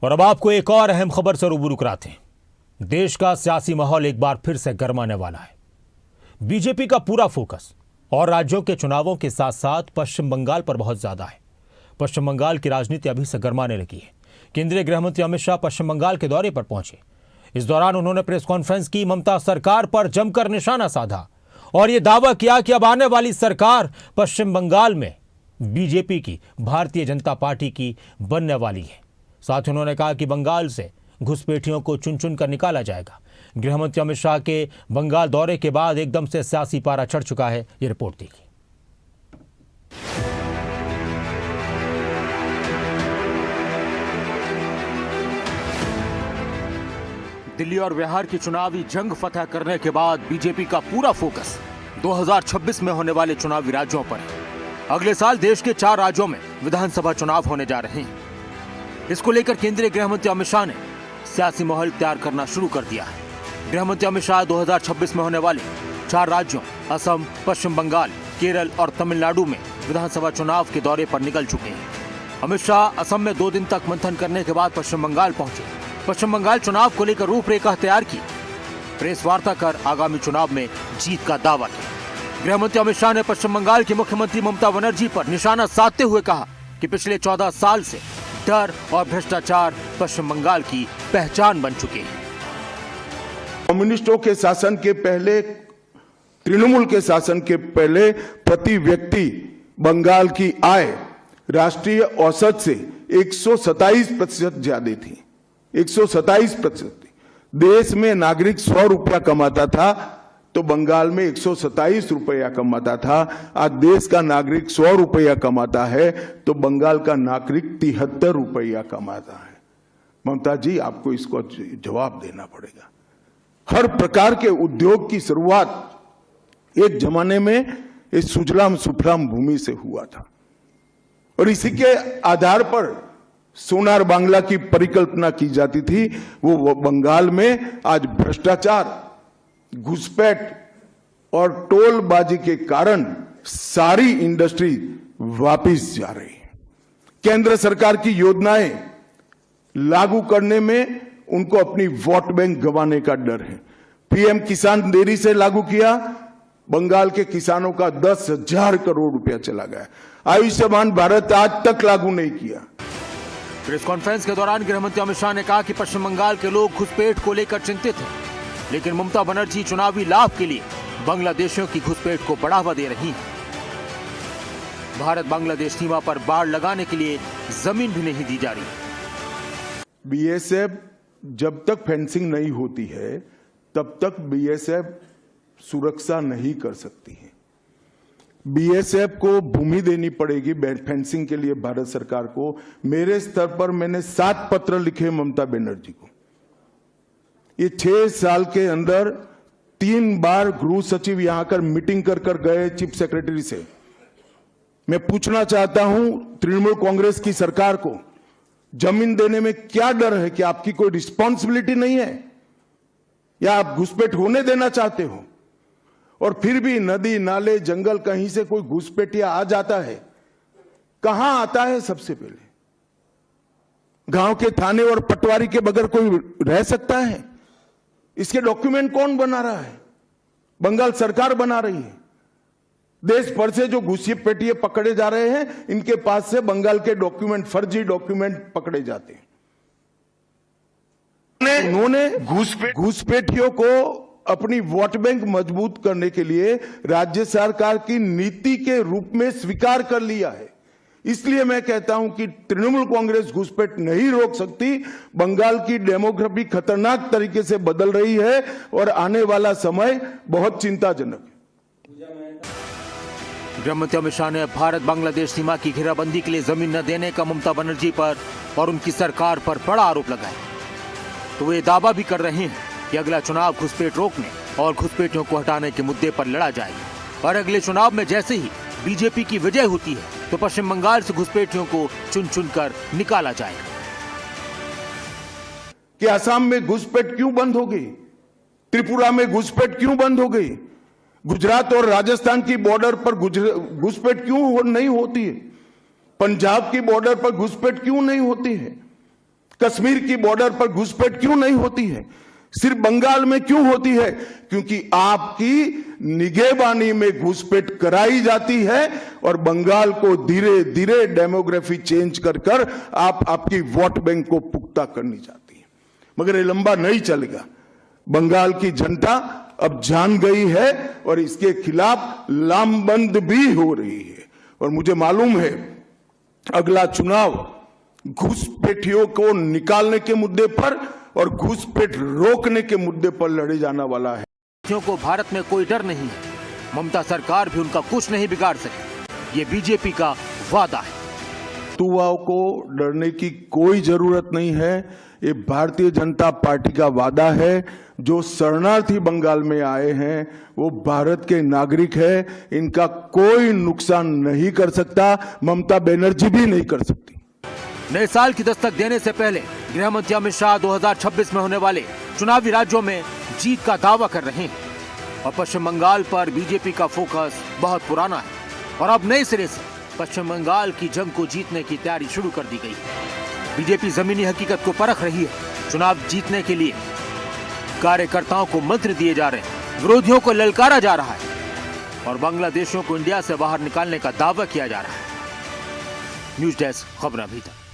और अब आपको एक और अहम खबर से रूबरू कराते हैं। देश का सियासी माहौल एक बार फिर से गर्माने वाला है। बीजेपी का पूरा फोकस और राज्यों के चुनावों के साथ साथ पश्चिम बंगाल पर बहुत ज्यादा है। पश्चिम बंगाल की राजनीति अभी से गर्माने लगी है। केंद्रीय गृह मंत्री अमित शाह पश्चिम बंगाल के दौरे पर पहुंचे। इस दौरान उन्होंने प्रेस कॉन्फ्रेंस की, ममता सरकार पर जमकर निशाना साधा और यह दावा किया कि अब आने वाली सरकार पश्चिम बंगाल में बीजेपी की, भारतीय जनता पार्टी की बनने वाली है। साथ ही उन्होंने कहा कि बंगाल से घुसपैठियों को चुन चुन कर निकाला जाएगा। गृहमंत्री अमित शाह के बंगाल दौरे के बाद एकदम से सियासी पारा चढ़ चुका है। ये रिपोर्ट देखिए। दिल्ली और बिहार की चुनावी जंग फतह करने के बाद बीजेपी का पूरा फोकस 2026 में होने वाले चुनावी राज्यों पर है। अगले साल देश के 4 राज्यों में विधानसभा चुनाव होने जा रहे हैं। इसको लेकर केंद्रीय गृह मंत्री अमित शाह ने सियासी माहौल तैयार करना शुरू कर दिया है। गृह मंत्री अमित शाह 2026 में होने वाले 4 राज्यों असम, पश्चिम बंगाल, केरल और तमिलनाडु में विधानसभा चुनाव के दौरे पर निकल चुके हैं। अमित शाह असम में 2 दिन तक मंथन करने के बाद पश्चिम बंगाल पहुंचे। पश्चिम बंगाल चुनाव को लेकर रूपरेखा तैयार की, प्रेस वार्ता कर आगामी चुनाव में जीत का दावा किया। गृह मंत्री अमित शाह ने पश्चिम बंगाल की मुख्यमंत्री ममता बनर्जी पर निशाना साधते हुए कहा कि पिछले 14 साल से डर और भ्रष्टाचार पश्चिम बंगाल की पहचान बन चुके हैं। कम्युनिस्टों के शासन के पहले, तृणमूल के शासन के पहले प्रति व्यक्ति बंगाल की आय राष्ट्रीय औसत से 127% ज्यादा थी। 127%। देश में नागरिक 100 रुपया कमाता था तो बंगाल में 127 रुपया कमाता था। आज देश का नागरिक 100 रुपया कमाता है तो बंगाल का नागरिक 73 रुपया कमाता है। ममता जी, आपको इसको जवाब देना पड़ेगा। हर प्रकार के उद्योग की शुरुआत एक जमाने में इस सुजलाम सुफलाम भूमि से हुआ था और इसी के आधार पर सोनार बांग्ला की परिकल्पना की जाती थी। वो बंगाल में आज भ्रष्टाचार, घुसपैठ और टोलबाजी के कारण सारी इंडस्ट्री वापस जा रही है। केंद्र सरकार की योजनाएं लागू करने में उनको अपनी वोट बैंक गंवाने का डर है। पीएम किसान देरी से लागू किया, बंगाल के किसानों का 10,000 करोड़ रुपया चला गया। आयुष्मान भारत आज तक लागू नहीं किया। प्रेस कॉन्फ्रेंस के दौरान गृहमंत्री अमित शाह ने कहा कि पश्चिम बंगाल के लोग घुसपैठ को लेकर चिंतित हैं, लेकिन ममता बनर्जी चुनावी लाभ के लिए बांग्लादेशियों की घुसपैठ को बढ़ावा दे रही हैं। भारत बांग्लादेश सीमा पर बाड़ लगाने के लिए जमीन भी नहीं दी जा रही। बीएसएफ जब तक फेंसिंग नहीं होती है तब तक बीएसएफ सुरक्षा नहीं कर सकती है। बीएसएफ को भूमि देनी पड़ेगी फेंसिंग के लिए भारत सरकार को। मेरे स्तर पर मैंने 7 पत्र लिखे ममता बनर्जी को। ये 6 साल के अंदर 3 बार गृह सचिव यहां आकर मीटिंग कर गए चीफ सेक्रेटरी से। मैं पूछना चाहता हूं तृणमूल कांग्रेस की सरकार को, जमीन देने में क्या डर है? कि आपकी कोई रिस्पॉन्सिबिलिटी नहीं है या आप घुसपैठ होने देना चाहते हो? और फिर भी नदी, नाले, जंगल, कहीं से कोई घुसपैठिया आ जाता है, कहां आता है? सबसे पहले गांव के थाने और पटवारी के बगैर कोई रह सकता है? इसके डॉक्यूमेंट कौन बना रहा है? बंगाल सरकार बना रही है। देश भर से जो घुसपैठिए पकड़े जा रहे हैं, इनके पास से बंगाल के डॉक्यूमेंट, फर्जी डॉक्यूमेंट पकड़े जाते हैं। उन्होंने घुसपैठियों को अपनी वोट बैंक मजबूत करने के लिए राज्य सरकार की नीति के रूप में स्वीकार कर लिया है। इसलिए मैं कहता हूं कि तृणमूल कांग्रेस घुसपैठ नहीं रोक सकती। बंगाल की डेमोग्राफी खतरनाक तरीके से बदल रही है और आने वाला समय बहुत चिंताजनक है। गृहमंत्री अमित शाह ने भारत बांग्लादेश सीमा की घेराबंदी के लिए जमीन न देने का ममता बनर्जी पर और उनकी सरकार पर बड़ा आरोप लगाया। तो वे दावा भी कर रहे हैं कि अगला चुनाव घुसपैठ रोकने और घुसपैठियों को हटाने के मुद्दे पर लड़ा जाएगा और अगले चुनाव में जैसे ही बीजेपी की विजय होती है तो पश्चिम बंगाल से घुसपैठियों को चुन चुन कर निकाला जाएगा। कि असम में घुसपैठ क्यों बंद हो गई? त्रिपुरा में घुसपैठ क्यों बंद हो गई? गुजरात और राजस्थान की बॉर्डर पर घुसपैठ क्यों नहीं होती है? पंजाब की बॉर्डर पर घुसपैठ क्यों नहीं होती है? कश्मीर की बॉर्डर पर घुसपैठ क्यों नहीं होती है? सिर्फ बंगाल में क्यों होती है? क्योंकि आपकी निगहबानी में घुसपैठ कराई जाती है और बंगाल को धीरे धीरे डेमोग्राफी चेंज कर कर आपकी वोट बैंक को पुख्ता करनी चाहती है। मगर ये लंबा नहीं चलेगा। बंगाल की जनता अब जान गई है और इसके खिलाफ लामबंद भी हो रही है। और मुझे मालूम है अगला चुनाव घुसपैठियों को निकालने के मुद्दे पर और घुसपैठ रोकने के मुद्दे पर लड़े जाने वाला है। को भारत में कोई डर नहीं है, ममता सरकार भी उनका कुछ नहीं बिगाड़ सके, ये बीजेपी का वादा है। युवाओं को डरने की कोई जरूरत नहीं है। ये भारतीय जनता पार्टी का वादा है। जो शरणार्थी बंगाल में आए हैं वो भारत के नागरिक है, इनका कोई नुकसान नहीं कर सकता, ममता बनर्जी भी नहीं कर सकती। नए साल की दस्तक देने से पहले गृह मंत्री अमित शाह 2026 में होने वाले चुनावी राज्यों में जीत का दावा कर रहे हैं और पश्चिम बंगाल पर बीजेपी का फोकस बहुत पुराना है और अब नए सिरे से पश्चिम बंगाल की जंग को जीतने की तैयारी शुरू कर दी गई। बीजेपी जमीनी हकीकत को परख रही है। चुनाव जीतने के लिए कार्यकर्ताओं को मंत्र दिए जा रहे हैं, विरोधियों को ललकारा जा रहा है और बांग्लादेशियों को इंडिया से बाहर निकालने का दावा किया जा रहा है। न्यूज डेस्क, खबर अभी तक।